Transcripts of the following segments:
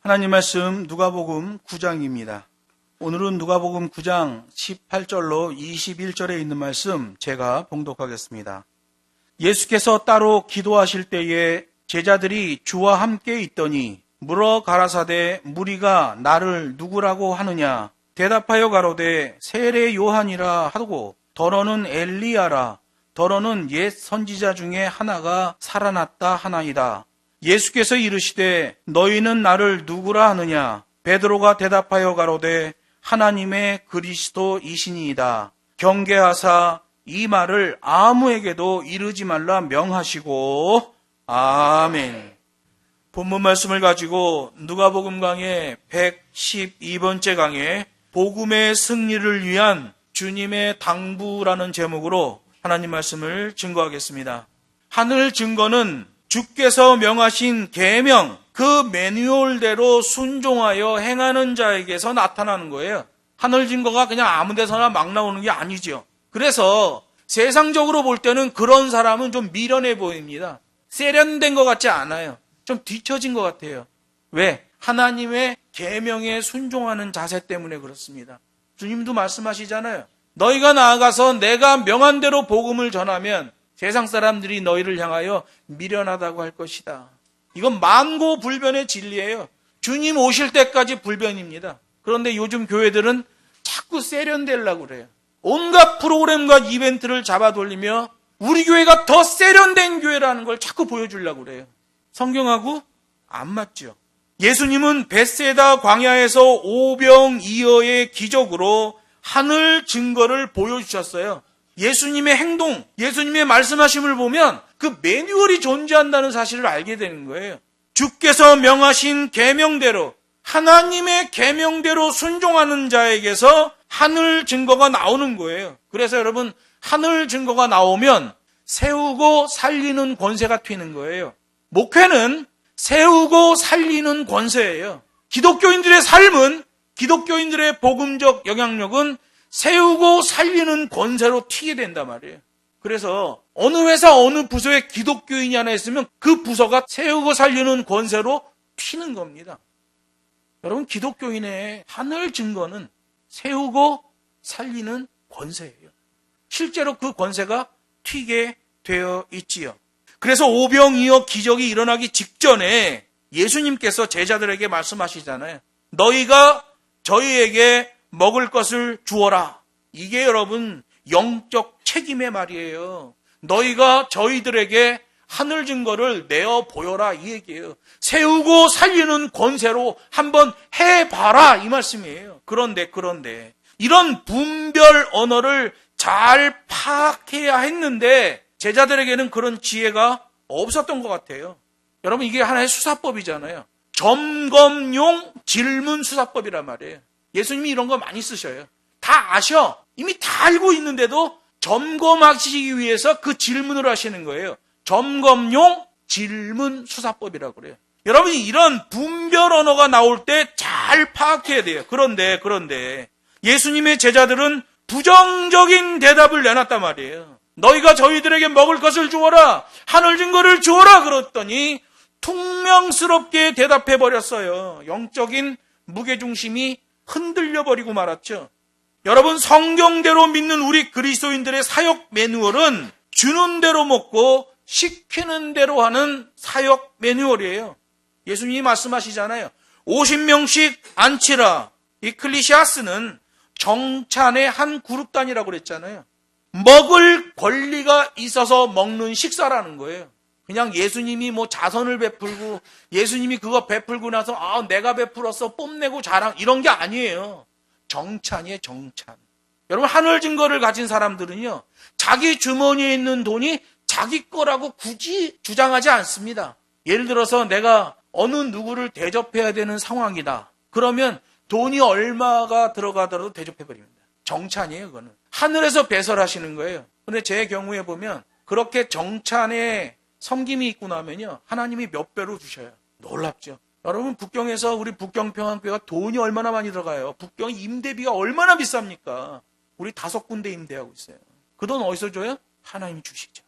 하나님 말씀 누가복음 9장입니다. 오늘은 누가복음 9장 18절로 21절에 있는 말씀 제가 봉독하겠습니다. 예수께서 따로 기도하실 때에 제자들이 주와 함께 있더니 물어 가라사대 무리가 나를 누구라고 하느냐? 대답하여 가로되 세례 요한이라 하고 더러는 엘리야라 더러는 옛 선지자 중에 하나가 살아났다 하나이다. 예수께서 이르시되 너희는 나를 누구라 하느냐? 베드로가 대답하여 가로되 하나님의 그리스도이시니이다. 경계하사 이 말을 아무에게도 이르지 말라 명하시고 아멘. 본문 말씀을 가지고 누가복음 강의 112번째 강의 복음의 승리를 위한 주님의 당부라는 제목으로 하나님 말씀을 증거하겠습니다. 하늘 증거는 주께서 명하신 계명, 그 매뉴얼대로 순종하여 행하는 자에게서 나타나는 거예요. 하늘 증거가 그냥 아무 데서나 막 나오는 게 아니죠. 그래서 세상적으로 볼 때는 그런 사람은 좀 미련해 보입니다. 세련된 것 같지 않아요. 좀 뒤처진 것 같아요. 왜? 하나님의 계명에 순종하는 자세 때문에 그렇습니다. 주님도 말씀하시잖아요. 너희가 나아가서 내가 명한 대로 복음을 전하면 세상 사람들이 너희를 향하여 미련하다고 할 것이다. 이건 만고불변의 진리예요. 주님 오실 때까지 불변입니다. 그런데 요즘 교회들은 자꾸 세련되려고 그래요. 온갖 프로그램과 이벤트를 잡아 돌리며 우리 교회가 더 세련된 교회라는 걸 자꾸 보여주려고 그래요. 성경하고 안 맞죠. 예수님은 벳세다 광야에서 오병이어의 기적으로 하늘 증거를 보여주셨어요. 예수님의 행동, 예수님의 말씀하심을 보면 그 매뉴얼이 존재한다는 사실을 알게 되는 거예요. 주께서 명하신 계명대로, 하나님의 계명대로 순종하는 자에게서 하늘 증거가 나오는 거예요. 그래서 여러분, 하늘 증거가 나오면 세우고 살리는 권세가 튀는 거예요. 목회는 세우고 살리는 권세예요. 기독교인들의 삶은, 기독교인들의 복음적 영향력은 세우고 살리는 권세로 튀게 된단 말이에요. 그래서 어느 회사 어느 부서에 기독교인이 하나 있으면 그 부서가 세우고 살리는 권세로 튀는 겁니다. 여러분, 기독교인의 하늘 증거는 세우고 살리는 권세예요. 실제로 그 권세가 튀게 되어 있지요. 그래서 오병이어 기적이 일어나기 직전에 예수님께서 제자들에게 말씀하시잖아요. 너희가 저희에게 먹을 것을 주어라. 이게 여러분 영적 책임의 말이에요. 너희가 저희들에게 하늘 증거를 내어 보여라 이 얘기예요. 세우고 살리는 권세로 한번 해봐라 이 말씀이에요. 그런데 이런 분별 언어를 잘 파악해야 했는데 제자들에게는 그런 지혜가 없었던 것 같아요. 여러분, 이게 하나의 수사법이잖아요. 점검용 질문 수사법이란 말이에요. 예수님이 이런 거 많이 쓰셔요. 다 아셔. 이미 다 알고 있는데도 점검하시기 위해서 그 질문을 하시는 거예요. 점검용 질문 수사법이라고 그래요. 여러분이 이런 분별 언어가 나올 때 잘 파악해야 돼요. 그런데 예수님의 제자들은 부정적인 대답을 내놨단 말이에요. 너희가 저희들에게 먹을 것을 주어라. 하늘 증거를 주어라. 그랬더니 퉁명스럽게 대답해 버렸어요. 영적인 무게중심이 흔들려 버리고 말았죠. 여러분, 성경대로 믿는 우리 그리스도인들의 사역 매뉴얼은 주는 대로 먹고 시키는 대로 하는 사역 매뉴얼이에요. 예수님이 말씀하시잖아요. 50명씩 앉히라. 이클리시아스는 정찬의 한 그룹 단위라고 그랬잖아요. 먹을 권리가 있어서 먹는 식사라는 거예요. 그냥 예수님이 뭐 자선을 베풀고 예수님이 그거 베풀고 나서 내가 베풀었어 뽐내고 자랑 이런 게 아니에요. 정찬이에요, 정찬. 여러분, 하늘 증거를 가진 사람들은요, 자기 주머니에 있는 돈이 자기 거라고 굳이 주장하지 않습니다. 예를 들어서 내가 어느 누구를 대접해야 되는 상황이다. 그러면 돈이 얼마가 들어가더라도 대접해버립니다. 정찬이에요, 그거는. 하늘에서 배설하시는 거예요. 근데 제 경우에 보면 그렇게 정찬에 섬김이 있고 나면요, 하나님이 몇 배로 주셔요. 놀랍죠. 여러분, 북경에서 우리 북경평안교회가 돈이 얼마나 많이 들어가요. 북경 임대비가 얼마나 비쌉니까? 우리 5군데 임대하고 있어요. 그 돈 어디서 줘요? 하나님이 주시죠.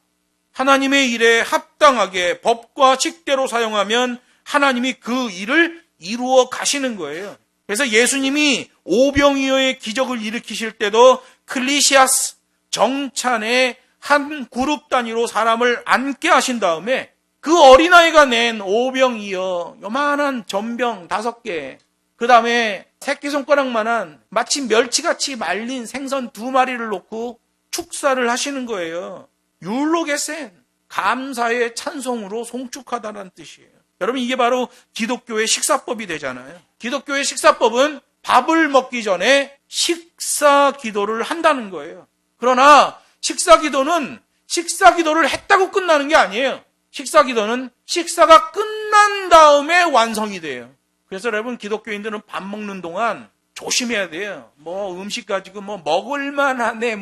하나님의 일에 합당하게 법과 식대로 사용하면 하나님이 그 일을 이루어 가시는 거예요. 그래서 예수님이 오병이어의 기적을 일으키실 때도 클리시아스 정찬의 한 그룹 단위로 사람을 앉게 하신 다음에 그 어린아이가 낸 오병이어 요만한 전병 5개, 그 다음에 새끼손가락만한 마치 멸치같이 말린 생선 2마리를 놓고 축사를 하시는 거예요. 율로게센, 감사의 찬송으로 송축하다는 뜻이에요. 여러분, 이게 바로 기독교의 식사법이 되잖아요. 기독교의 식사법은 밥을 먹기 전에 식사 기도를 한다는 거예요. 그러나 식사 기도는 식사 기도를 했다고 끝나는 게 아니에요. 식사 기도는 식사가 끝난 다음에 완성이 돼요. 그래서 여러분, 기독교인들은 밥 먹는 동안 조심해야 돼요. 음식 가지고 먹을만하네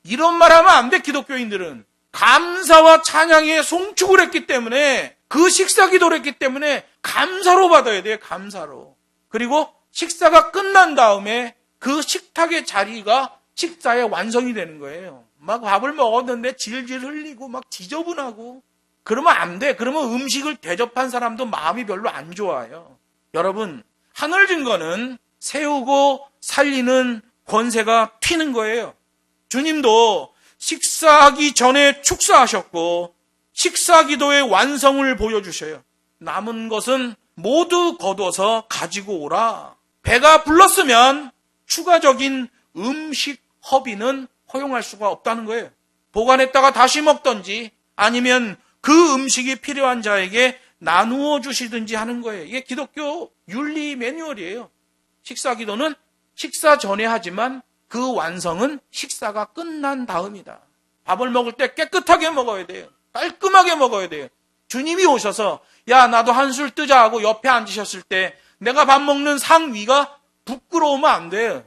이런 말 하면 안 돼. 기독교인들은 감사와 찬양에 송축을 했기 때문에, 그 식사 기도를 했기 때문에 감사로 받아야 돼요. 감사로. 그리고 식사가 끝난 다음에 그 식탁의 자리가 식사의 완성이 되는 거예요. 막 밥을 먹었는데 질질 흘리고 막 지저분하고 그러면 안 돼. 그러면 음식을 대접한 사람도 마음이 별로 안 좋아요. 여러분, 하늘 증거는 세우고 살리는 권세가 튀는 거예요. 주님도 식사하기 전에 축사하셨고 식사 기도의 완성을 보여주셔요. 남은 것은 모두 거둬서 가지고 오라. 배가 불렀으면 추가적인 음식 허비는 허용할 수가 없다는 거예요. 보관했다가 다시 먹든지 아니면 그 음식이 필요한 자에게 나누어 주시든지 하는 거예요. 이게 기독교 윤리 매뉴얼이에요. 식사 기도는 식사 전에 하지만 그 완성은 식사가 끝난 다음이다. 밥을 먹을 때 깨끗하게 먹어야 돼요. 깔끔하게 먹어야 돼요. 주님이 오셔서 야, 나도 한술 뜨자 하고 옆에 앉으셨을 때 내가 밥 먹는 상 위가 부끄러우면 안 돼요.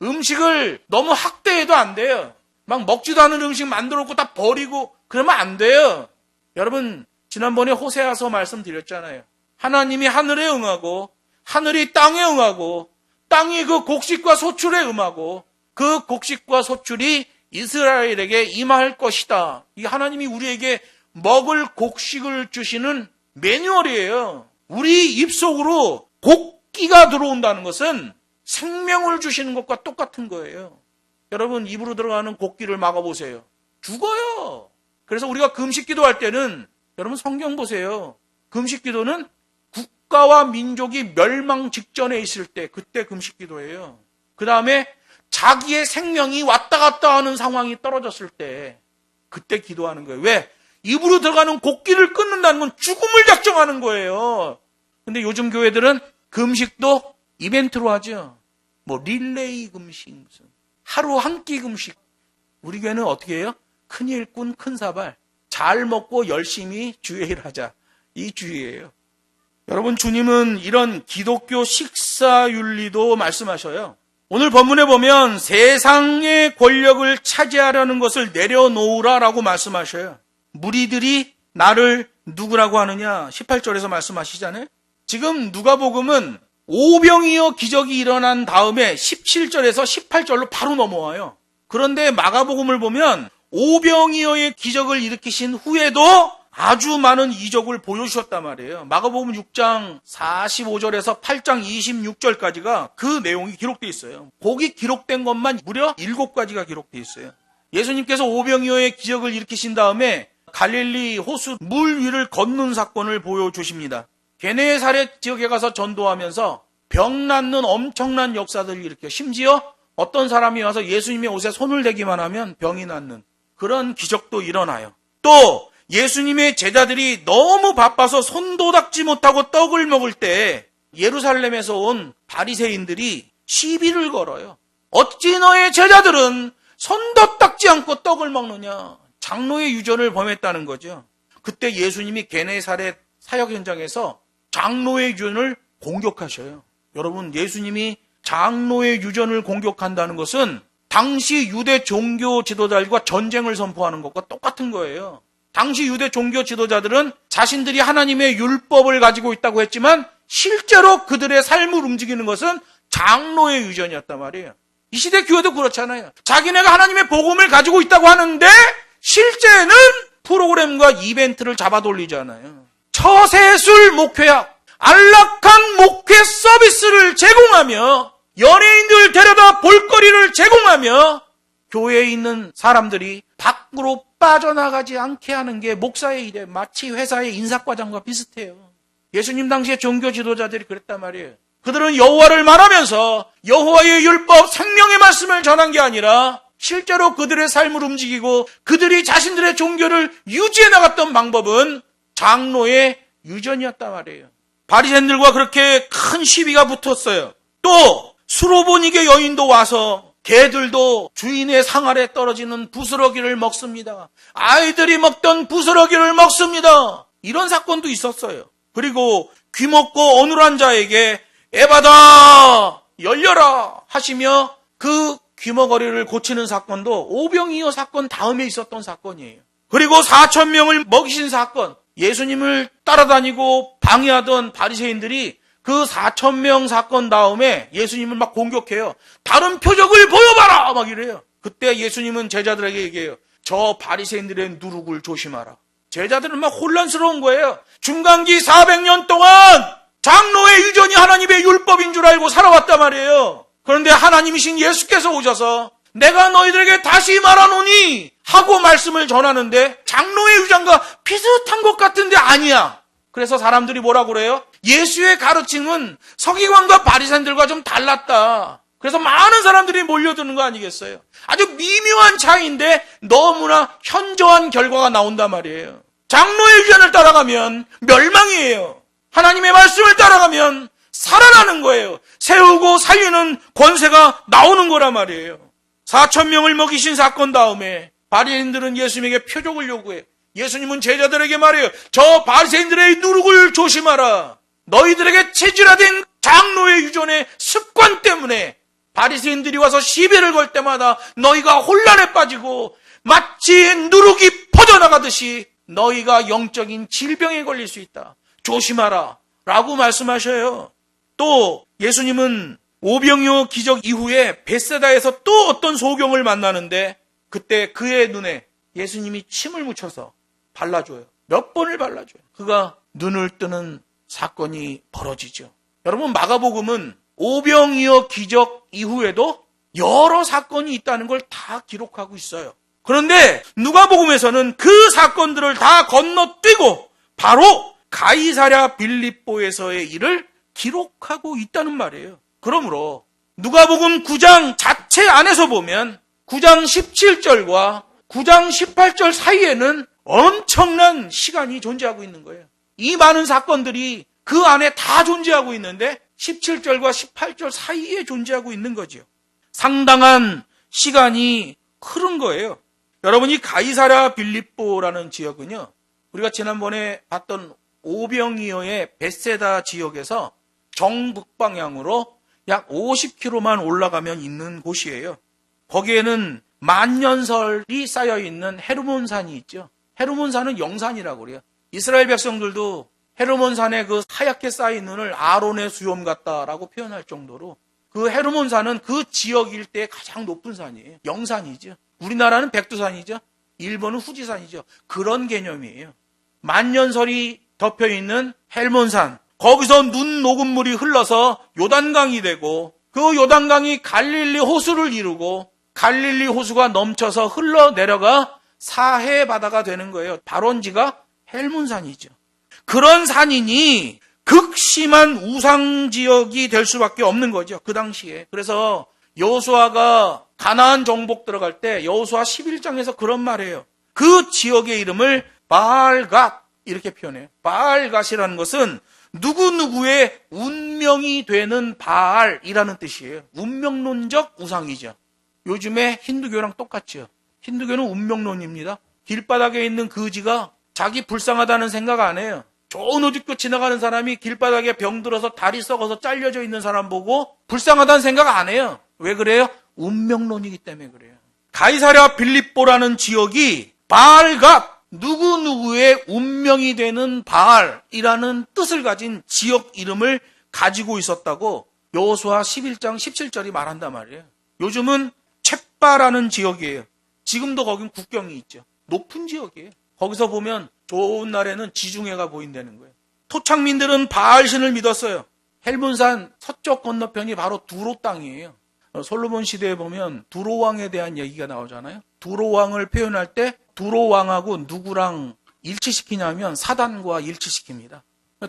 음식을 너무 학대해도 안 돼요. 막 먹지도 않은 음식 만들어 놓고 다 버리고 그러면 안 돼요. 여러분, 지난번에 호세아서 말씀드렸잖아요. 하나님이 하늘에 응하고 하늘이 땅에 응하고 땅이 그 곡식과 소출에 응하고 그 곡식과 소출이 이스라엘에게 임할 것이다. 이 하나님이 우리에게 먹을 곡식을 주시는 매뉴얼이에요. 우리 입속으로 곡기가 들어온다는 것은 생명을 주시는 것과 똑같은 거예요. 여러분, 입으로 들어가는 곡기를 막아보세요. 죽어요. 그래서 우리가 금식 기도할 때는 여러분 성경 보세요. 금식 기도는 국가와 민족이 멸망 직전에 있을 때 그때 금식 기도예요. 그 다음에 자기의 생명이 왔다 갔다 하는 상황이 떨어졌을 때 그때 기도하는 거예요. 왜? 입으로 들어가는 곡기를 끊는다는 건 죽음을 작정하는 거예요. 근데 요즘 교회들은 금식도 이벤트로 하죠. 릴레이 금식, 무슨 하루 한 끼 금식. 우리 교회는 어떻게 해요? 큰 일꾼, 큰 사발. 잘 먹고 열심히 주의 일하자. 이 주의예요. 여러분, 주님은 이런 기독교 식사 윤리도 말씀하셔요. 오늘 본문에 보면 세상의 권력을 차지하려는 것을 내려놓으라라고 말씀하셔요. 무리들이 나를 누구라고 하느냐? 18절에서 말씀하시잖아요. 지금 누가복음은 오병이어 기적이 일어난 다음에 17절에서 18절로 바로 넘어와요. 그런데 마가복음을 보면 오병이어의 기적을 일으키신 후에도 아주 많은 이적을 보여주셨단 말이에요. 마가복음 6장 45절에서 8장 26절까지가 그 내용이 기록되어 있어요. 거기 기록된 것만 무려 7가지가 기록되어 있어요. 예수님께서 오병이어의 기적을 일으키신 다음에 갈릴리 호수 물 위를 걷는 사건을 보여주십니다. 게네사렛 지역에 가서 전도하면서 병 낫는 엄청난 역사들을 일으켜, 심지어 어떤 사람이 와서 예수님의 옷에 손을 대기만 하면 병이 낫는 그런 기적도 일어나요. 또 예수님의 제자들이 너무 바빠서 손도 닦지 못하고 떡을 먹을 때 예루살렘에서 온 바리새인들이 시비를 걸어요. 어찌 너의 제자들은 손도 닦지 않고 떡을 먹느냐. 장로의 유전을 범했다는 거죠. 그때 예수님이 게네사렛 사역 현장에서 장로의 유전을 공격하셔요. 여러분, 예수님이 장로의 유전을 공격한다는 것은 당시 유대 종교 지도자들과 전쟁을 선포하는 것과 똑같은 거예요. 당시 유대 종교 지도자들은 자신들이 하나님의 율법을 가지고 있다고 했지만 실제로 그들의 삶을 움직이는 것은 장로의 유전이었단 말이에요. 이 시대 교회도 그렇잖아요. 자기네가 하나님의 복음을 가지고 있다고 하는데 실제는 프로그램과 이벤트를 잡아 돌리잖아요. 처세술 목회학, 안락한 목회 서비스를 제공하며 연예인들 데려다 볼거리를 제공하며 교회에 있는 사람들이 밖으로 빠져나가지 않게 하는 게 목사의 일이에요. 마치 회사의 인사과장과 비슷해요. 예수님 당시에 종교 지도자들이 그랬단 말이에요. 그들은 여호와를 말하면서 여호와의 율법 생명의 말씀을 전한 게 아니라 실제로 그들의 삶을 움직이고 그들이 자신들의 종교를 유지해 나갔던 방법은 장로의 유전이었단 말이에요. 바리새인들과 그렇게 큰 시비가 붙었어요. 또 수로보니게 여인도 와서 개들도 주인의 상 아래 떨어지는 부스러기를 먹습니다. 아이들이 먹던 부스러기를 먹습니다. 이런 사건도 있었어요. 그리고 귀먹고 어눌한 자에게 에바다 열려라 하시며 그 귀머거리를 고치는 사건도 오병이어 사건 다음에 있었던 사건이에요. 그리고 4,000명을 먹이신 사건, 예수님을 따라다니고 방해하던 바리새인들이 그 4,000명 사건 다음에 예수님을 막 공격해요. 다른 표적을 보여봐라 막 이래요. 그때 예수님은 제자들에게 얘기해요. 저 바리새인들의 누룩을 조심하라. 제자들은 막 혼란스러운 거예요. 중간기 400년 동안 장로의 유전이 하나님의 율법인 줄 알고 살아왔단 말이에요. 그런데 하나님이신 예수께서 오셔서 내가 너희들에게 다시 말하노니 하고 말씀을 전하는데 장로의 유전과 비슷한 것 같은데 아니야. 그래서 사람들이 뭐라고 그래요? 예수의 가르침은 서기관과 바리새인들과 좀 달랐다. 그래서 많은 사람들이 몰려드는 거 아니겠어요? 아주 미묘한 차이인데 너무나 현저한 결과가 나온단 말이에요. 장로의 유전을 따라가면 멸망이에요. 하나님의 말씀을 따라가면 살아나는 거예요. 세우고 살리는 권세가 나오는 거란 말이에요. 4,000명을 먹이신 사건 다음에 바리새인들은 예수님에게 표적을 요구해요. 예수님은 제자들에게 말해요. 저 바리새인들의 누룩을 조심하라. 너희들에게 체질화된 장로의 유전의 습관 때문에 바리새인들이 와서 시비를 걸 때마다 너희가 혼란에 빠지고 마치 누룩이 퍼져나가듯이 너희가 영적인 질병에 걸릴 수 있다. 조심하라 라고 말씀하셔요. 또 예수님은 오병이어 기적 이후에 벳세다에서 또 어떤 소경을 만나는데 그때 그의 눈에 예수님이 침을 묻혀서 발라줘요. 몇 번을 발라줘요. 그가 눈을 뜨는 사건이 벌어지죠. 여러분 마가복음은 오병이어 기적 이후에도 여러 사건이 있다는 걸 다 기록하고 있어요. 그런데 누가복음에서는 그 사건들을 다 건너뛰고 바로 가이사랴 빌립보에서의 일을 기록하고 있다는 말이에요. 그러므로 누가복음 9장 자체 안에서 보면 9장 17절과 9장 18절 사이에는 엄청난 시간이 존재하고 있는 거예요. 이 많은 사건들이 그 안에 다 존재하고 있는데 17절과 18절 사이에 존재하고 있는 거죠. 상당한 시간이 흐른 거예요. 여러분이 가이사랴 빌립보라는 지역은요. 우리가 지난번에 봤던 오병이어의 벳세다 지역에서 정북방향으로 약 50km만 올라가면 있는 곳이에요. 거기에는 만년설이 쌓여있는 헤르몬산이 있죠. 헤르몬산은 영산이라고 그래요. 이스라엘 백성들도 헤르몬산에 그 하얗게 쌓인 눈을 아론의 수염 같다라고 표현할 정도로 그 헤르몬산은 그 지역 일대의 가장 높은 산이에요. 영산이죠. 우리나라는 백두산이죠. 일본은 후지산이죠. 그런 개념이에요. 만년설이 덮여있는 헬몬산, 거기서 눈 녹은 물이 흘러서 요단강이 되고 그 요단강이 갈릴리 호수를 이루고 갈릴리 호수가 넘쳐서 흘러내려가 사해 바다가 되는 거예요. 발원지가 헬몬산이죠. 그런 산이니 극심한 우상지역이 될 수밖에 없는 거죠. 그 당시에. 그래서 여호수아가 가나안 정복 들어갈 때 여호수아 11장에서 그런 말이에요. 그 지역의 이름을 바알갓 이렇게 표현해요. 바알갓이라는 것은 누구누구의 운명이 되는 바알이라는 뜻이에요. 운명론적 우상이죠. 요즘에 힌두교랑 똑같죠. 힌두교는 운명론입니다. 길바닥에 있는 거지가 자기 불쌍하다는 생각 안 해요. 좋은 옷 입고 지나가는 사람이 길바닥에 병들어서 다리 썩어서 잘려져 있는 사람 보고 불쌍하다는 생각 안 해요. 왜 그래요? 운명론이기 때문에 그래요. 가이사랴 빌립보라는 지역이 바알갓, 누구누구의 운명이 되는 바알이라는 뜻을 가진 지역 이름을 가지고 있었다고 여호수아 11장 17절이 말한단 말이에요. 요즘은 챗바라는 지역이에요. 지금도 거긴 국경이 있죠. 높은 지역이에요. 거기서 보면 좋은 날에는 지중해가 보인다는 거예요. 토착민들은 바알신을 믿었어요. 헬문산 서쪽 건너편이 바로 두로 땅이에요. 솔로몬 시대에 보면 두로 왕에 대한 얘기가 나오잖아요. 두로 왕을 표현할 때 두로 왕하고 누구랑 일치시키냐면 사단과 일치시킵니다.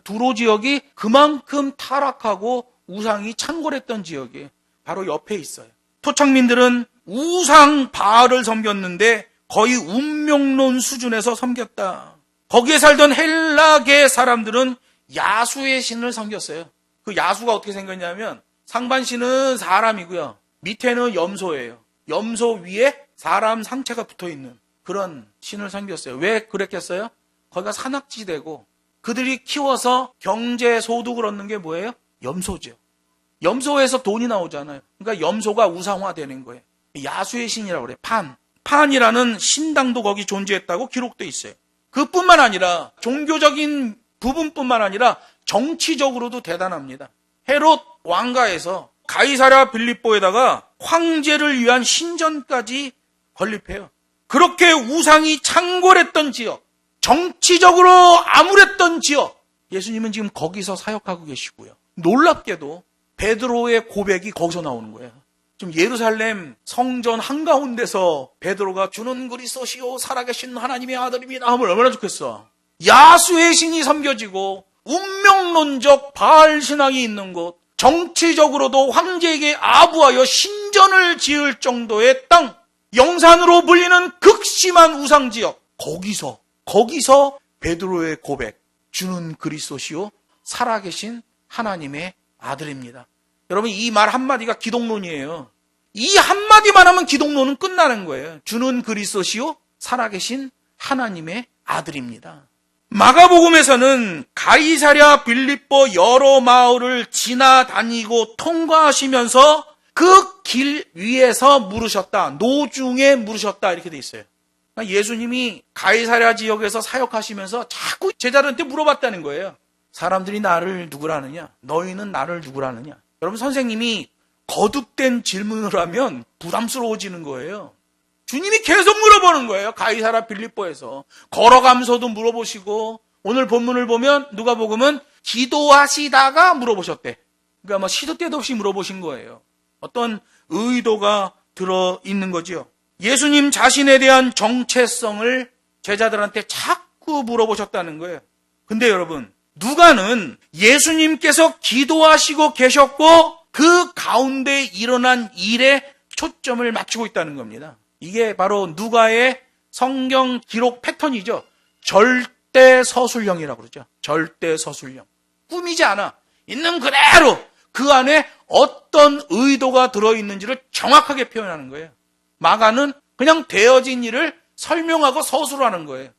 두로 지역이 그만큼 타락하고 우상이 창궐했던 지역이에요. 바로 옆에 있어요. 토착민들은 우상 바알을 섬겼는데 거의 운명론 수준에서 섬겼다. 거기에 살던 헬라계 사람들은 야수의 신을 섬겼어요. 그 야수가 어떻게 생겼냐면 상반신은 사람이고요. 밑에는 염소예요. 염소 위에 사람 상체가 붙어있는 그런 신을 섬겼어요. 왜 그랬겠어요? 거기가 산악지대고 그들이 키워서 경제 소득을 얻는 게 뭐예요? 염소죠. 염소에서 돈이 나오잖아요. 그러니까 염소가 우상화되는 거예요. 야수의 신이라고 그래요. 판이라는 신당도 거기 존재했다고 기록돼 있어요. 그뿐만 아니라 종교적인 부분뿐만 아니라 정치적으로도 대단합니다. 헤롯 왕가에서 가이사랴 빌립보에다가 황제를 위한 신전까지 건립해요. 그렇게 우상이 창궐했던 지역, 정치적으로 암울했던 지역, 예수님은 지금 거기서 사역하고 계시고요. 놀랍게도 베드로의 고백이 거기서 나오는 거예요. 지금 예루살렘 성전 한가운데서 베드로가 주는 그리스도시요 살아계신 하나님의 아들입니다 하면 얼마나 좋겠어. 야수의 신이 섬겨지고 운명론적 바알 신앙이 있는 곳, 정치적으로도 황제에게 아부하여 신전을 지을 정도의 땅, 영산으로 불리는 극심한 우상지역, 거기서 베드로의 고백, 주는 그리스도시요 살아계신 하나님의 아들입니다. 여러분, 이 말 한마디가 기독론이에요. 이 한마디만 하면 기독론은 끝나는 거예요. 주는 그리스도시요 살아계신 하나님의 아들입니다. 마가복음에서는 가이사랴 빌립보 여러 마을을 지나다니고 통과하시면서 그 길 위에서 물으셨다. 노중에 물으셨다. 이렇게 돼 있어요. 그러니까 예수님이 가이사랴 지역에서 사역하시면서 자꾸 제자들한테 물어봤다는 거예요. 사람들이 나를 누구라느냐? 너희는 나를 누구라느냐? 여러분, 선생님이 거듭된 질문을 하면 부담스러워지는 거예요. 주님이 계속 물어보는 거예요. 가이사랴 빌립보에서. 걸어가면서도 물어보시고, 오늘 본문을 보면 누가복음은 기도하시다가 물어보셨대. 그러니까 뭐 시도 때도 없이 물어보신 거예요. 어떤 의도가 들어있는 거죠. 예수님 자신에 대한 정체성을 제자들한테 자꾸 물어보셨다는 거예요. 근데 여러분, 누가는 예수님께서 기도하시고 계셨고 그 가운데 일어난 일에 초점을 맞추고 있다는 겁니다. 이게 바로 누가의 성경 기록 패턴이죠. 절대서술형이라고 그러죠. 절대서술형. 꾸미지 않아. 있는 그대로 그 안에 어떤 의도가 들어있는지를 정확하게 표현하는 거예요. 마가는 그냥 되어진 일을 설명하고 서술하는 거예요.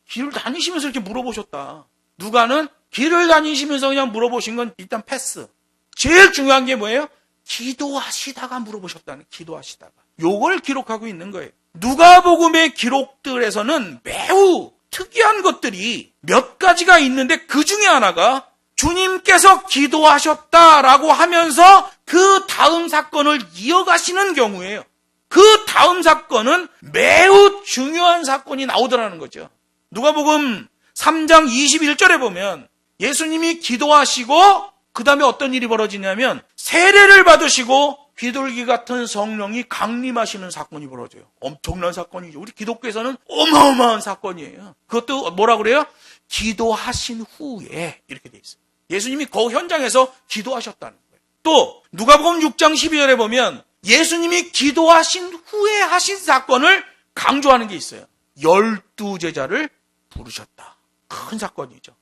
길을 다니시면서 이렇게 물어보셨다. 누가는 길을 다니시면서 그냥 물어보신 건 일단 패스. 제일 중요한 게 뭐예요? 기도하시다가 물어보셨다는, 기도하시다가. 요걸 기록하고 있는 거예요. 누가복음의 기록들에서는 매우 특이한 것들이 몇 가지가 있는데 그 중에 하나가 주님께서 기도하셨다라고 하면서 그 다음 사건을 이어가시는 경우에요. 그 다음 사건은 매우 중요한 사건이 나오더라는 거죠. 누가복음 3장 21절에 보면 예수님이 기도하시고 그 다음에 어떤 일이 벌어지냐면 세례를 받으시고 비둘기 같은 성령이 강림하시는 사건이 벌어져요. 엄청난 사건이죠. 우리 기독교에서는 어마어마한 사건이에요. 그것도 뭐라 그래요? 기도하신 후에 이렇게 돼 있어요. 예수님이 그 현장에서 기도하셨다는 거예요. 또 누가복음 6장 12절에 보면 예수님이 기도하신 후에 하신 사건을 강조하는 게 있어요. 12제자를 부르셨다. 큰 사건이죠.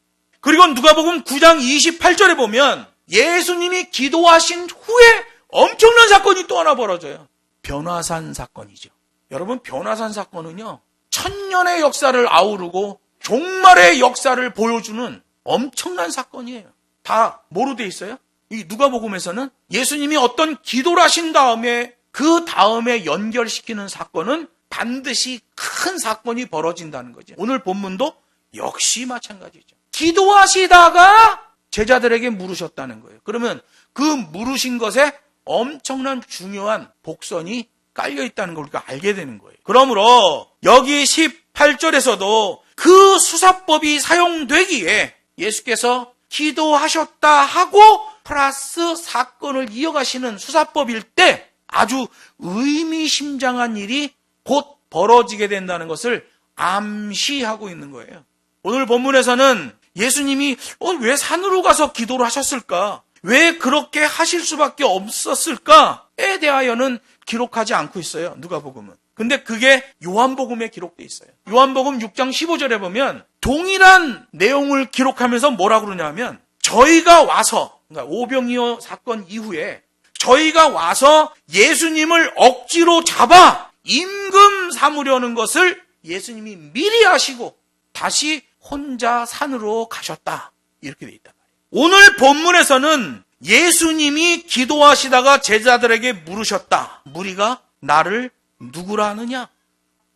그리고 누가복음 9장 28절에 보면 예수님이 기도하신 후에 엄청난 사건이 또 하나 벌어져요. 변화산 사건이죠. 여러분, 변화산 사건은요, 천년의 역사를 아우르고 종말의 역사를 보여주는 엄청난 사건이에요. 다 뭐로 돼 있어요? 이 누가복음에서는 예수님이 어떤 기도를 하신 다음에 그 다음에 연결시키는 사건은 반드시 큰 사건이 벌어진다는 거죠. 오늘 본문도 역시 마찬가지죠. 기도하시다가 제자들에게 물으셨다는 거예요. 그러면 그 물으신 것에 엄청난 중요한 복선이 깔려 있다는 걸 우리가 알게 되는 거예요. 그러므로 여기 18절에서도 그 수사법이 사용되기에 예수께서 기도하셨다 하고 플러스 사건을 이어가시는 수사법일 때 아주 의미심장한 일이 곧 벌어지게 된다는 것을 암시하고 있는 거예요. 오늘 본문에서는 예수님이 왜 산으로 가서 기도를 하셨을까? 왜 그렇게 하실 수밖에 없었을까에 대하여는 기록하지 않고 있어요. 누가복음은. 근데 그게 요한복음에 기록돼 있어요. 요한복음 6장 15절에 보면 동일한 내용을 기록하면서 뭐라고 그러냐면 저희가 와서, 그러니까 오병이어 사건 이후에 저희가 와서 예수님을 억지로 잡아 임금 삼으려는 것을 예수님이 미리 하시고 다시 혼자 산으로 가셨다. 이렇게 돼 있단 말이에요. 오늘 본문에서는 예수님이 기도하시다가 제자들에게 물으셨다. 무리가 나를 누구라 하느냐?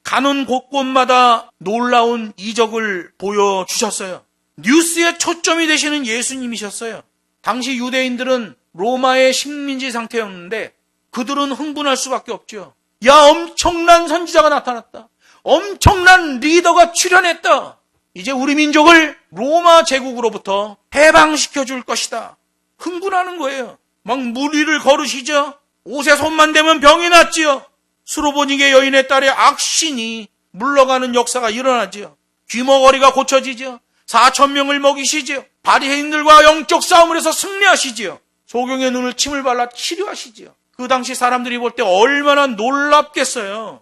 가는 곳곳마다 놀라운 이적을 보여주셨어요. 뉴스의 초점이 되시는 예수님이셨어요. 당시 유대인들은 로마의 식민지 상태였는데 그들은 흥분할 수밖에 없죠. 야, 엄청난 선지자가 나타났다. 엄청난 리더가 출현했다. 이제 우리 민족을 로마 제국으로부터 해방시켜 줄 것이다. 흥분하는 거예요. 막 무리를 걸으시죠. 옷에 손만 대면 병이 났지요. 수로보니게 여인의 딸의 악신이 물러가는 역사가 일어나지요. 귀머거리가 고쳐지죠. 4,000명을 먹이시지요. 바리새인들과 영적 싸움을 해서 승리하시지요. 소경의 눈을 침을 발라 치료하시지요. 그 당시 사람들이 볼 때 얼마나 놀랍겠어요.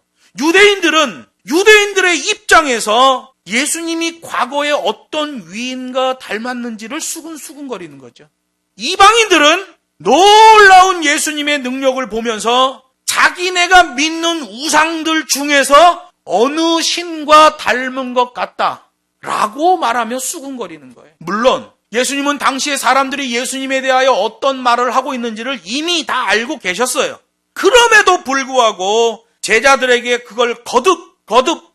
유대인들의 입장에서 예수님이 과거에 어떤 위인과 닮았는지를 수근수근거리는 거죠. 이방인들은 놀라운 예수님의 능력을 보면서 자기네가 믿는 우상들 중에서 어느 신과 닮은 것 같다라고 말하며 수근거리는 거예요. 물론 예수님은 당시에 사람들이 예수님에 대하여 어떤 말을 하고 있는지를 이미 다 알고 계셨어요. 그럼에도 불구하고 제자들에게 그걸 거듭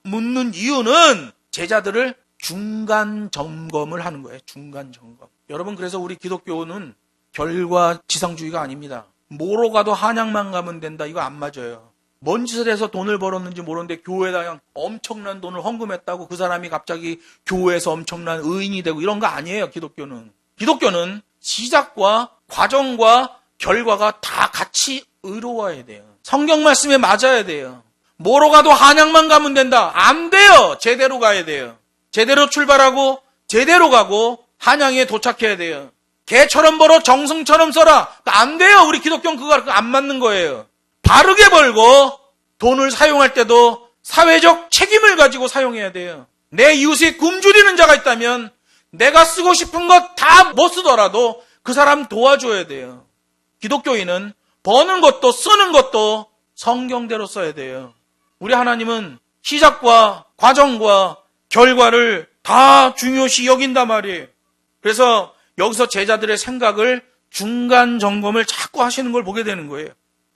묻는 이유는 제자들을 중간 점검을 하는 거예요. 중간 점검. 여러분, 그래서 우리 기독교는 결과지상주의가 아닙니다. 뭐로 가도 한양만 가면 된다. 이거 안 맞아요. 뭔 짓을 해서 돈을 벌었는지 모르는데 교회에다 그냥 엄청난 돈을 헌금했다고 그 사람이 갑자기 교회에서 엄청난 의인이 되고 이런 거 아니에요. 기독교는 시작과 과정과 결과가 다 같이 의로워야 돼요. 성경 말씀에 맞아야 돼요. 뭐로 가도 한양만 가면 된다. 안 돼요. 제대로 가야 돼요. 제대로 출발하고 제대로 가고 한양에 도착해야 돼요. 개처럼 벌어 정승처럼 써라. 안 돼요. 우리 기독교는 그거 안 맞는 거예요. 바르게 벌고 돈을 사용할 때도 사회적 책임을 가지고 사용해야 돼요. 내 이웃이 굶주리는 자가 있다면 내가 쓰고 싶은 것 다 못 쓰더라도 그 사람 도와줘야 돼요. 기독교인은 버는 것도 쓰는 것도 성경대로 써야 돼요. 우리 하나님은 시작과 과정과 결과를 다 중요시 여긴단 말이에요. 그래서 여기서 제자들의 생각을 중간 점검을 자꾸 하시는 걸 보게 되는 거예요.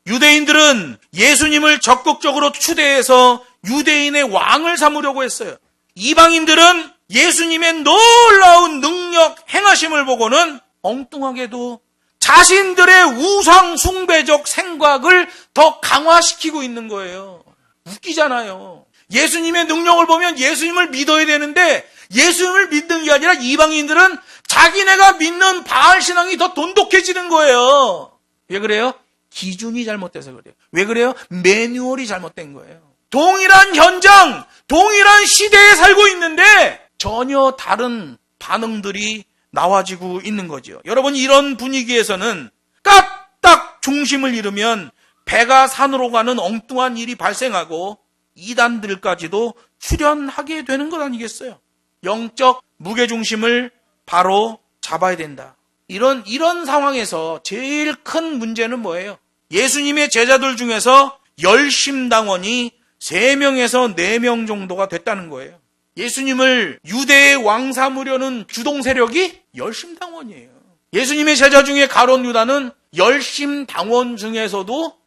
유대인들은 예수님을 적극적으로 추대해서 유대인의 왕을 삼으려고 했어요. 이방인들은 예수님의 놀라운 능력 행하심을 보고는 엉뚱하게도 자신들의 우상 숭배적 생각을 더 강화시키고 있는 거예요. 웃기잖아요. 예수님의 능력을 보면 예수님을 믿어야 되는데 예수님을 믿는 게 아니라 이방인들은 자기네가 믿는 바알 신앙이 더 돈독해지는 거예요. 왜 그래요? 기준이 잘못돼서 그래요. 왜 그래요? 매뉴얼이 잘못된 거예요. 동일한 현장, 동일한 시대에 살고 있는데 전혀 다른 반응들이 나와지고 있는 거죠. 여러분, 이런 분위기에서는 까딱 중심을 잃으면 배가 산으로 가는 엉뚱한 일이 발생하고 이단들까지도 출현하게 되는 것 아니겠어요? 영적 무게중심을 바로 잡아야 된다. 이런 상황에서 제일 큰 문제는 뭐예요? 예수님의 제자들 중에서 열심당원이 3명에서 4명 정도가 됐다는 거예요. 예수님을 유대의 왕 삼으려는 주동 세력이 열심당원이에요. 예수님의 제자 중에 가룟 유다는 열심당원 중에서도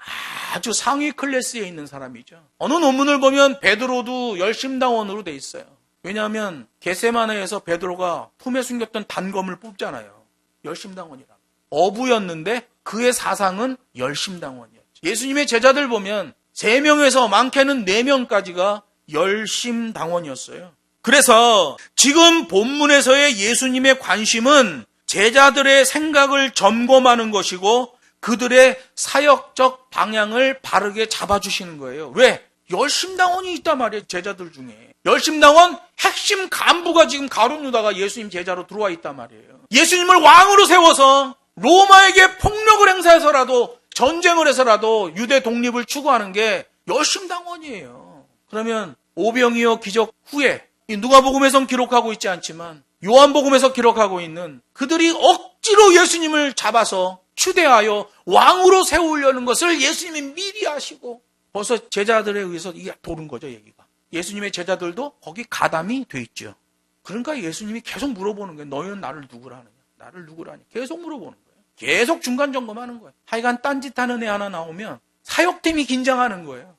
아주 상위 클래스에 있는 사람이죠. 어느 논문을 보면 베드로도 열심당원으로 돼 있어요. 왜냐하면 겟세마네에서 베드로가 품에 숨겼던 단검을 뽑잖아요. 열심당원이라. 어부였는데 그의 사상은 열심당원이었죠. 예수님의 제자들 보면 3명에서 많게는 4명까지가 열심당원이었어요. 그래서 지금 본문에서의 예수님의 관심은 제자들의 생각을 점검하는 것이고 그들의 사역적 방향을 바르게 잡아주시는 거예요. 왜? 열심당원이 있단 말이에요. 제자들 중에. 열심당원 핵심 간부가 지금 가룟 유다가 예수님 제자로 들어와 있단 말이에요. 예수님을 왕으로 세워서 로마에게 폭력을 행사해서라도 전쟁을 해서라도 유대 독립을 추구하는 게 열심당원이에요. 그러면 오병이어 기적 후에 누가복음에선 기록하고 있지 않지만 요한복음에서 기록하고 있는 그들이 억지로 예수님을 잡아서 추대하여 왕으로 세우려는 것을 예수님이 미리 하시고 벌써 제자들에 의해서 이게 도른 거죠, 얘기가. 예수님의 제자들도 거기 가담이 돼 있죠. 그러니까 예수님이 계속 물어보는 거예요. 너희는 나를 누구라 하느냐? 나를 누구라 하냐? 계속 물어보는 거예요. 계속 중간 점검하는 거예요. 하여간 딴짓하는 애 하나 나오면 사역팀이 긴장하는 거예요.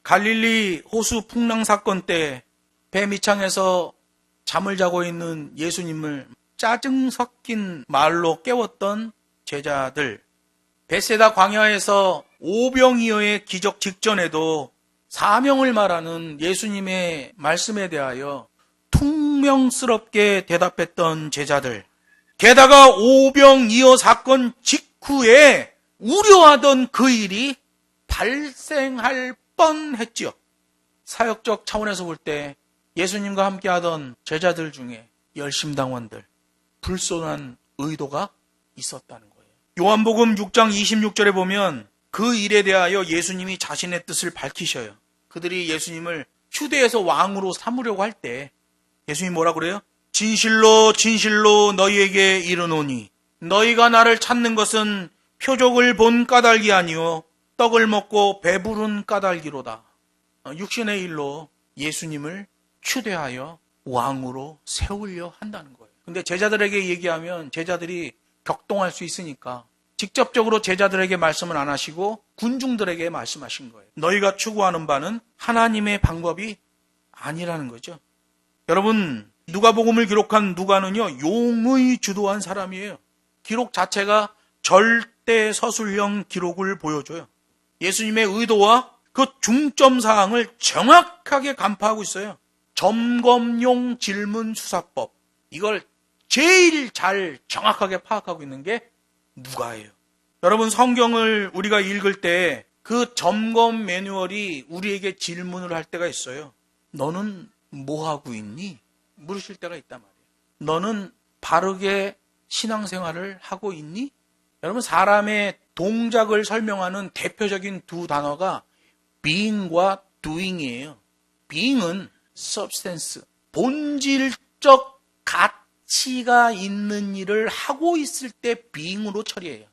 갈릴리 호수 풍랑 사건 때 배 밑창에서 잠을 자고 있는 예수님을 짜증 섞인 말로 깨웠던 제자들, 벳세다 광야에서 오병이어의 기적 직전에도 사명을 말하는 예수님의 말씀에 대하여 퉁명스럽게 대답했던 제자들, 게다가 오병이어 사건 직후에 우려하던 그 일이 발생할 뻔했지요. 사역적 차원에서 볼 때 예수님과 함께하던 제자들 중에 열심당원들, 불손한 의도가 있었다는 거예요. 요한복음 6장 26절에 보면 그 일에 대하여 예수님이 자신의 뜻을 밝히셔요. 그들이 예수님을 휴대해서 왕으로 삼으려고 할 때 예수님이 뭐라 그래요? 진실로 진실로 너희에게 이르노니 너희가 나를 찾는 것은 표적을 본 까닭이 아니요 떡을 먹고 배부른 까닭이로다. 육신의 일로 예수님을 추대하여 왕으로 세우려 한다는 거예요. 근데 제자들에게 얘기하면 제자들이 격동할 수 있으니까 직접적으로 제자들에게 말씀을 안 하시고 군중들에게 말씀하신 거예요. 너희가 추구하는 바는 하나님의 방법이 아니라는 거죠. 여러분, 누가복음을 기록한 누가는요, 용의 주도한 사람이에요. 기록 자체가 절대 서술형 기록을 보여줘요. 예수님의 의도와 그 중점 사항을 정확하게 간파하고 있어요. 점검용 질문 수사법. 이걸 제일 잘 정확하게 파악하고 있는 게 누가예요. 여러분, 성경을 우리가 읽을 때 그 점검 매뉴얼이 우리에게 질문을 할 때가 있어요. 너는 뭐 하고 있니? 물으실 때가 있단 말이에요. 너는 바르게 신앙생활을 하고 있니? 여러분, 사람의 동작을 설명하는 대표적인 두 단어가 being과 doing이에요. being은 substance, 본질적 가치가 있는 일을 하고 있을 때 being으로 처리해요.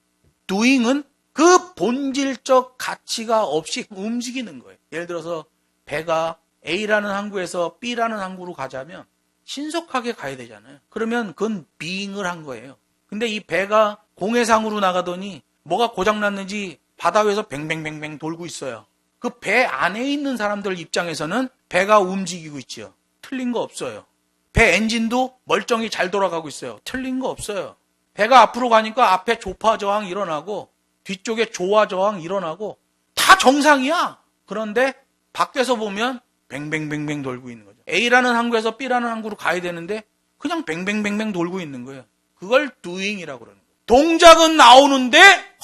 doing은 그 본질적 가치가 없이 움직이는 거예요. 예를 들어서 배가 A라는 항구에서 B라는 항구로 가자면 신속하게 가야 되잖아요. 그러면 그건 being을 한 거예요. 근데 이 배가 공해상으로 나가더니 뭐가 고장났는지 바다 위에서 뱅뱅뱅뱅 돌고 있어요. 그 배 안에 있는 사람들 입장에서는 배가 움직이고 있죠. 틀린 거 없어요. 배 엔진도 멀쩡히 잘 돌아가고 있어요. 틀린 거 없어요. 배가 앞으로 가니까 앞에 조파 저항 일어나고 뒤쪽에 조화 저항 일어나고 다 정상이야. 그런데 밖에서 보면 뱅뱅뱅뱅 돌고 있는 거죠. A라는 항구에서 B라는 항구로 가야 되는데 그냥 뱅뱅뱅뱅 돌고 있는 거예요. 그걸 doing이라고 그러는 거예요. 동작은 나오는데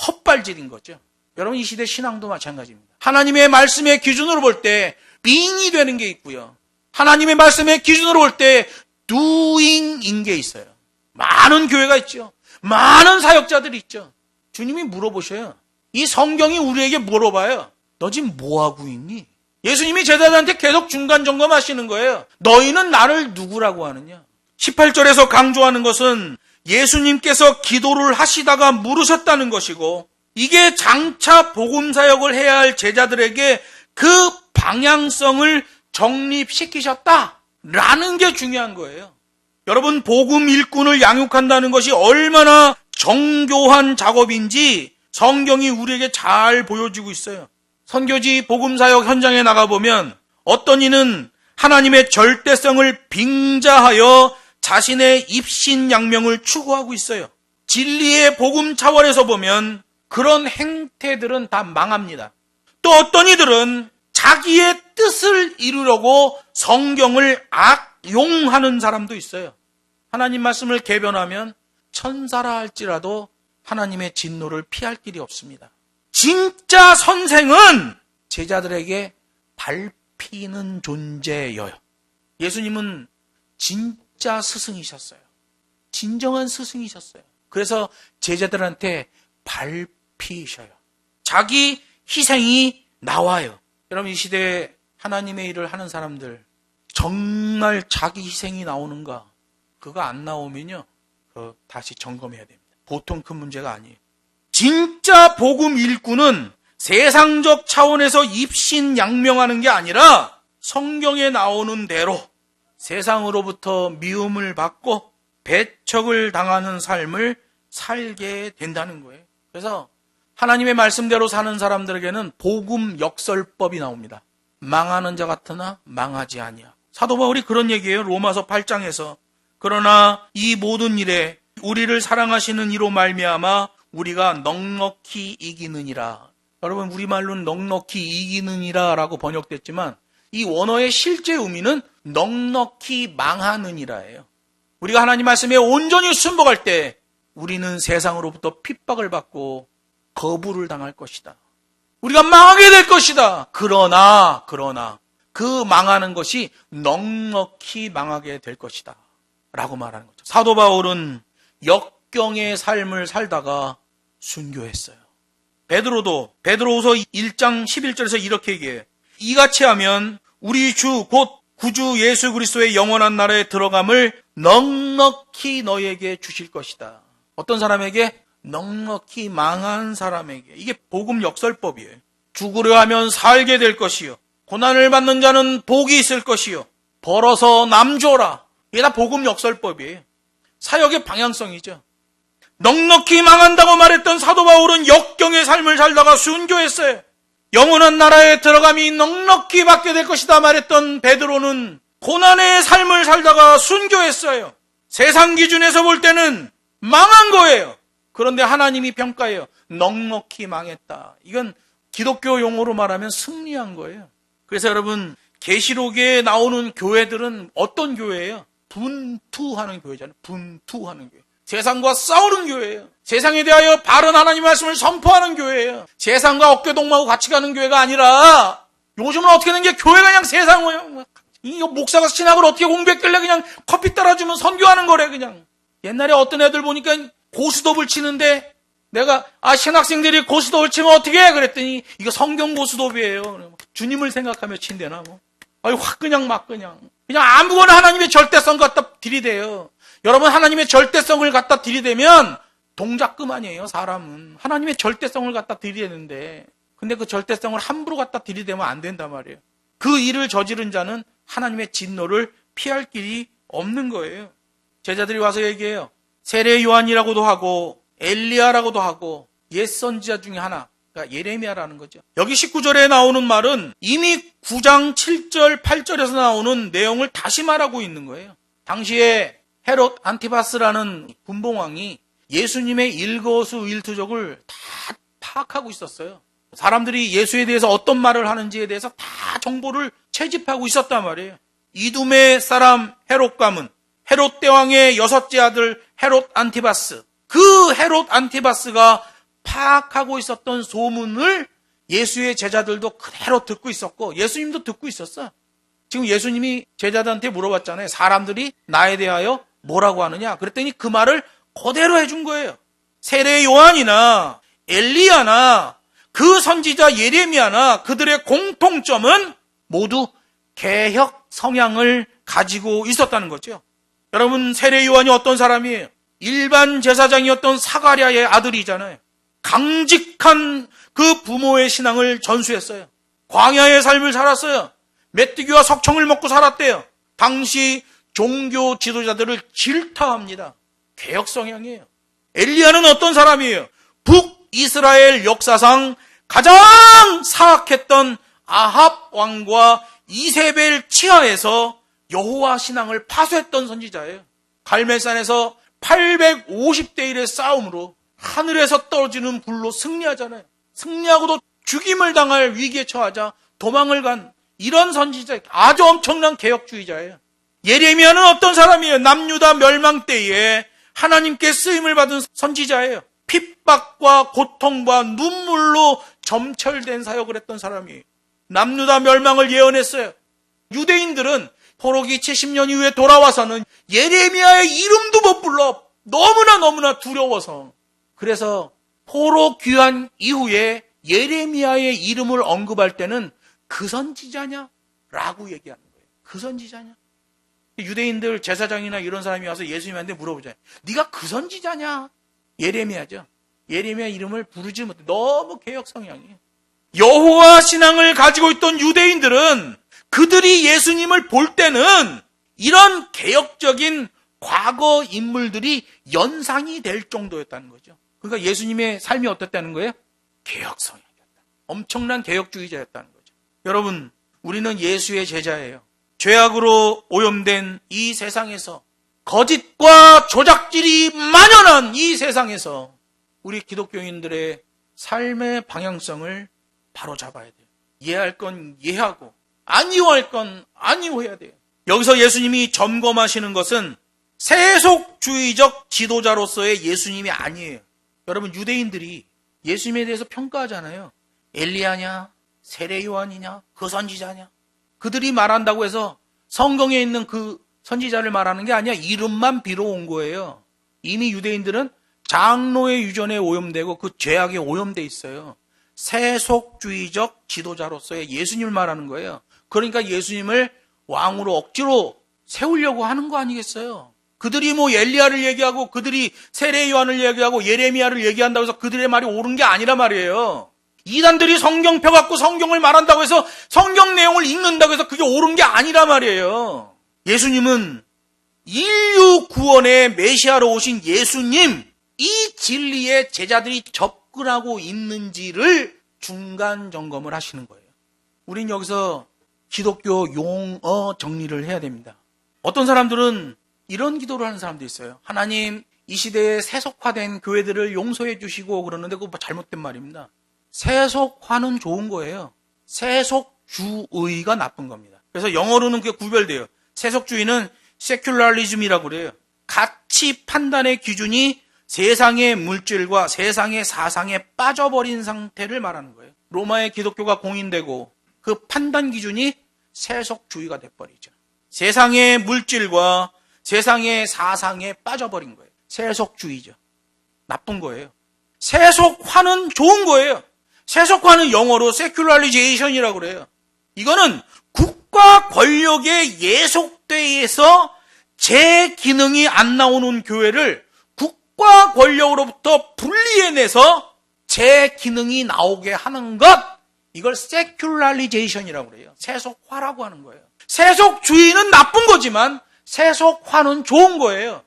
헛발질인 거죠. 여러분, 이 시대 신앙도 마찬가지입니다. 하나님의 말씀의 기준으로 볼 때 being이 되는 게 있고요. 하나님의 말씀의 기준으로 볼 때 doing인 게 있어요. 많은 교회가 있죠. 많은 사역자들이 있죠. 주님이 물어보셔요. 이 성경이 우리에게 물어봐요. 너 지금 뭐하고 있니? 예수님이 제자들한테 계속 중간 점검하시는 거예요. 너희는 나를 누구라고 하느냐? 18절에서 강조하는 것은 예수님께서 기도를 하시다가 물으셨다는 것이고 이게 장차 복음사역을 해야 할 제자들에게 그 방향성을 정립시키셨다라는 게 중요한 거예요. 여러분, 복음 일꾼을 양육한다는 것이 얼마나 정교한 작업인지 성경이 우리에게 잘 보여주고 있어요. 선교지 복음사역 현장에 나가보면 어떤 이는 하나님의 절대성을 빙자하여 자신의 입신양명을 추구하고 있어요. 진리의 복음 차원에서 보면 그런 행태들은 다 망합니다. 또 어떤 이들은 자기의 뜻을 이루려고 성경을 악용하는 사람도 있어요. 하나님 말씀을 개변하면 천사라 할지라도 하나님의 진노를 피할 길이 없습니다. 진짜 선생은 제자들에게 밟히는 존재여요. 예수님은 진짜 스승이셨어요. 진정한 스승이셨어요. 그래서 제자들한테 밟히셔요. 자기 희생이 나와요. 여러분, 이 시대에 하나님의 일을 하는 사람들 정말 자기 희생이 나오는가? 그거 안 나오면요, 다시 점검해야 됩니다. 보통 큰 문제가 아니에요. 진짜 복음 일꾼은 세상적 차원에서 입신양명하는 게 아니라 성경에 나오는 대로 세상으로부터 미움을 받고 배척을 당하는 삶을 살게 된다는 거예요. 그래서 하나님의 말씀대로 사는 사람들에게는 복음 역설법이 나옵니다. 망하는 자 같으나 망하지 아니하고. 사도 바울이 그런 얘기예요. 로마서 8장에서. 그러나 이 모든 일에 우리를 사랑하시는 이로 말미암아 우리가 넉넉히 이기느니라. 여러분, 우리말로는 넉넉히 이기느니라 라고 번역됐지만 이 원어의 실제 의미는 넉넉히 망하느니라예요. 우리가 하나님 말씀에 온전히 순복할 때 우리는 세상으로부터 핍박을 받고 거부를 당할 것이다. 우리가 망하게 될 것이다. 그러나 그 망하는 것이 넉넉히 망하게 될 것이다 라고 말하는 거죠. 사도 바울은 역경의 삶을 살다가 순교했어요. 베드로도 베드로후서 1장 11절에서 이렇게 얘기해요. 이같이 하면 우리 주 곧 구주 예수 그리스도의 영원한 나라에 들어감을 넉넉히 너에게 주실 것이다. 어떤 사람에게? 넉넉히 망한 사람에게. 이게 복음 역설법이에요. 죽으려 하면 살게 될 것이요, 고난을 받는 자는 복이 있을 것이요, 벌어서 남 줘라. 이게 다 복음 역설법이에요. 사역의 방향성이죠. 넉넉히 망한다고 말했던 사도 바울은 역경의 삶을 살다가 순교했어요. 영원한 나라에 들어감이 넉넉히 받게 될 것이다 말했던 베드로는 고난의 삶을 살다가 순교했어요. 세상 기준에서 볼 때는 망한 거예요. 그런데 하나님이 평가해요. 넉넉히 망했다. 이건 기독교 용어로 말하면 승리한 거예요. 그래서 여러분, 계시록에 나오는 교회들은 어떤 교회예요? 분투하는 교회잖아요. 분투하는 교회. 세상과 싸우는 교회예요. 세상에 대하여 바른 하나님 말씀을 선포하는 교회예요. 세상과 어깨동무하고 같이 가는 교회가 아니라, 요즘은 어떻게 된 게 교회가 그냥 세상을, 이거 목사가 신학을 어떻게 공부했길래 그냥 커피 따라주면 선교하는 거래, 그냥. 옛날에 어떤 애들 보니까 고스톱을 치는데 내가 신학생들이 고스톱을 치면 어떻게 해? 그랬더니 이거 성경 고스톱이에요. 주님을 생각하며 친대나 뭐. 확 그냥 막 그냥 아무거나 하나님의 절대성 갖다 들이대요. 여러분, 하나님의 절대성을 갖다 들이대면 동작 그만이에요. 사람은 하나님의 절대성을 갖다 들이대는데, 근데 그 절대성을 함부로 갖다 들이대면 안 된단 말이에요. 그 일을 저지른 자는 하나님의 진노를 피할 길이 없는 거예요. 제자들이 와서 얘기해요. 세례 요한이라고도 하고 엘리야라고도 하고 옛 선지자 중에 하나, 그러니까 예레미야라는 거죠. 여기 19절에 나오는 말은 이미 9장 7절 8절에서 나오는 내용을 다시 말하고 있는 거예요. 당시에 헤롯 안티바스라는 분봉왕이 예수님의 일거수일투족을 다 파악하고 있었어요. 사람들이 예수에 대해서 어떤 말을 하는지에 대해서 다 정보를 채집하고 있었단 말이에요. 이두메 사람 헤롯감은 헤롯 대왕의 여섯째 아들 헤롯 안티바스, 그 헤롯 안티바스가 파악하고 있었던 소문을 예수의 제자들도 그대로 듣고 있었고 예수님도 듣고 있었어. 지금 예수님이 제자들한테 물어봤잖아요. 사람들이 나에 대하여 뭐라고 하느냐? 그랬더니 그 말을 그대로 해준 거예요. 세례 요한이나 엘리야나 그 선지자 예레미야나 그들의 공통점은 모두 개혁 성향을 가지고 있었다는 거죠. 여러분, 세례 요한이 어떤 사람이에요? 일반 제사장이었던 사가랴의 아들이잖아요. 강직한 그 부모의 신앙을 전수했어요. 광야의 삶을 살았어요. 메뚜기와 석청을 먹고 살았대요. 당시 종교 지도자들을 질타합니다. 개혁 성향이에요. 엘리야는 어떤 사람이에요? 북이스라엘 역사상 가장 사악했던 아합 왕과 이세벨 치하에서 여호와 신앙을 파쇄했던 선지자예요. 갈멜산에서 850대 1의 싸움으로 하늘에서 떨어지는 불로 승리하잖아요. 승리하고도 죽임을 당할 위기에 처하자 도망을 간 이런 선지자, 아주 엄청난 개혁주의자예요. 예레미야는 어떤 사람이에요? 남유다 멸망 때에 하나님께 쓰임을 받은 선지자예요. 핍박과 고통과 눈물로 점철된 사역을 했던 사람이에요. 남유다 멸망을 예언했어요. 유대인들은 포로기 70년 이후에 돌아와서는 예레미야의 이름도 못 불러. 너무나 두려워서. 그래서 포로 귀환 이후에 예레미야의 이름을 언급할 때는 그 선지자냐? 라고 얘기하는 거예요. 그 선지자냐? 유대인들 제사장이나 이런 사람이 와서 예수님한테 물어보잖아요. 네가 그 선지자냐? 예레미야죠. 예레미야 이름을 부르지 못해. 너무 개혁 성향이에요. 여호와 신앙을 가지고 있던 유대인들은 그들이 예수님을 볼 때는 이런 개혁적인 과거 인물들이 연상이 될 정도였다는 거죠. 그러니까 예수님의 삶이 어땠다는 거예요? 개혁 성향이었다. 엄청난 개혁주의자였다는 거죠. 여러분, 우리는 예수의 제자예요. 죄악으로 오염된 이 세상에서, 거짓과 조작질이 만연한 이 세상에서 우리 기독교인들의 삶의 방향성을 바로잡아야 돼요. 이해할 건 이해하고 아니오할 건 아니오해야 돼요. 여기서 예수님이 점검하시는 것은 세속주의적 지도자로서의 예수님이 아니에요. 여러분, 유대인들이 예수님에 대해서 평가하잖아요. 엘리야냐, 세례 요한이냐, 그 선지자냐. 그들이 말한다고 해서 성경에 있는 그 선지자를 말하는 게 아니야. 이름만 빌어온 거예요. 이미 유대인들은 장로의 유전에 오염되고 그 죄악에 오염돼 있어요. 세속주의적 지도자로서의 예수님을 말하는 거예요. 그러니까 예수님을 왕으로 억지로 세우려고 하는 거 아니겠어요? 그들이 뭐 엘리야를 얘기하고 그들이 세례 요한을 얘기하고 예레미야를 얘기한다고 해서 그들의 말이 옳은 게 아니라 말이에요. 이단들이 성경 펴갖고 성경을 말한다고 해서 성경 내용을 읽는다고 해서 그게 옳은 게 아니라 말이에요. 예수님은 인류 구원의 메시아로 오신 예수님, 이 진리에 제자들이 접근하고 있는지를 중간 점검을 하시는 거예요. 우린 여기서 기독교 용어 정리를 해야 됩니다. 어떤 사람들은 이런 기도를 하는 사람도 있어요. 하나님, 이 시대에 세속화된 교회들을 용서해 주시고 그러는데 그거 잘못된 말입니다. 세속화는 좋은 거예요. 세속주의가 나쁜 겁니다. 그래서 영어로는 그게 구별돼요. 세속주의는 세큘라리즘이라고 그래요. 가치 판단의 기준이 세상의 물질과 세상의 사상에 빠져버린 상태를 말하는 거예요. 로마의 기독교가 공인되고 그 판단 기준이 세속주의가 돼버리죠. 세상의 물질과 세상의 사상에 빠져버린 거예요. 세속주의죠. 나쁜 거예요. 세속화는 좋은 거예요. 세속화는 영어로 세큘라리제이션이라고 그래요. 이거는 국가 권력의 예속대에서 제 기능이 안 나오는 교회를 국가 권력으로부터 분리해내서 제 기능이 나오게 하는 것, 이걸 세큘라리제이션이라고 그래요. 세속화라고 하는 거예요. 세속주의는 나쁜 거지만 세속화는 좋은 거예요.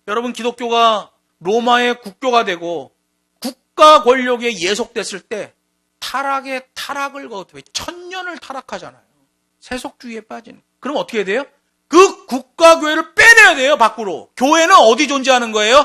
여러분, 기독교가 로마의 국교가 되고 국가 권력에 예속됐을 때 타락의 타락을 거듭해 천년을 타락하잖아요. 세속주의에 빠지는. 그럼 어떻게 돼요? 그 국가교회를 빼내야 돼요, 밖으로. 교회는 어디 존재하는 거예요?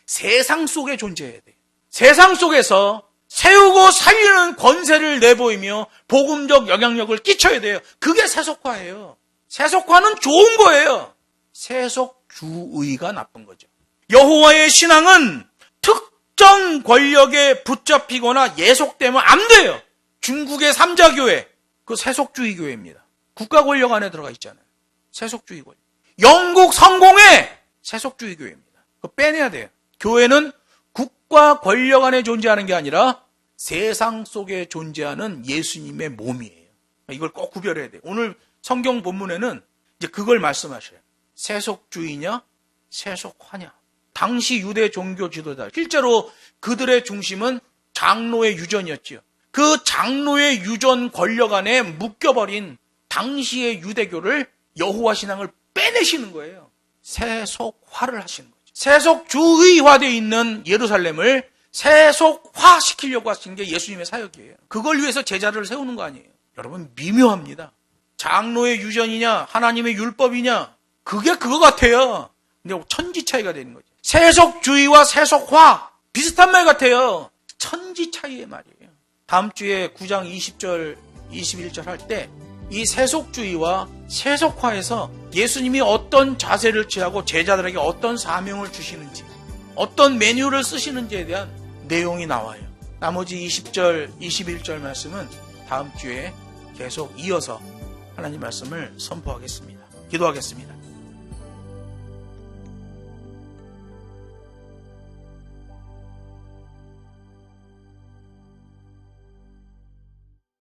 세상 속에 존재해야 돼요. 세상 속에서 세우고 살리는 권세를 내보이며 복음적 영향력을 끼쳐야 돼요. 그게 세속화예요. 세속화는 좋은 거예요. 세속주의가 나쁜 거죠. 여호와의 신앙은 특정 권력에 붙잡히거나 예속되면 안 돼요. 중국의 삼자교회, 그 세속주의 교회입니다. 국가 권력 안에 들어가 있잖아요. 세속주의 권력. 영국 성공회, 세속주의 교회입니다. 그거 빼내야 돼요. 교회는 국가 권력 안에 존재하는 게 아니라 세상 속에 존재하는 예수님의 몸이에요. 이걸 꼭 구별해야 돼요. 오늘 성경 본문에는 이제 그걸 말씀하셔요. 세속주의냐, 세속화냐. 당시 유대 종교 지도자, 실제로 그들의 중심은 장로의 유전이었지요. 그 장로의 유전 권력 안에 묶여버린 당시의 유대교를 여호와 신앙을 빼내시는 거예요. 세속화를 하시는 거죠. 세속주의화되어 있는 예루살렘을 세속화시키려고 하시는 게 예수님의 사역이에요. 그걸 위해서 제자를 세우는 거 아니에요. 여러분, 미묘합니다. 장로의 유전이냐, 하나님의 율법이냐, 그게 그거 같아요. 근데 천지 차이가 되는 거죠. 세속주의와 세속화, 비슷한 말 같아요. 천지 차이의 말이에요. 다음 주에 9장 20절, 21절 할 때 이 세속주의와 세속화에서 예수님이 어떤 자세를 취하고 제자들에게 어떤 사명을 주시는지 어떤 메뉴를 쓰시는지에 대한 내용이 나와요. 나머지 20절, 21절 말씀은 다음 주에 계속 이어서 하나님 말씀을 선포하겠습니다. 기도하겠습니다.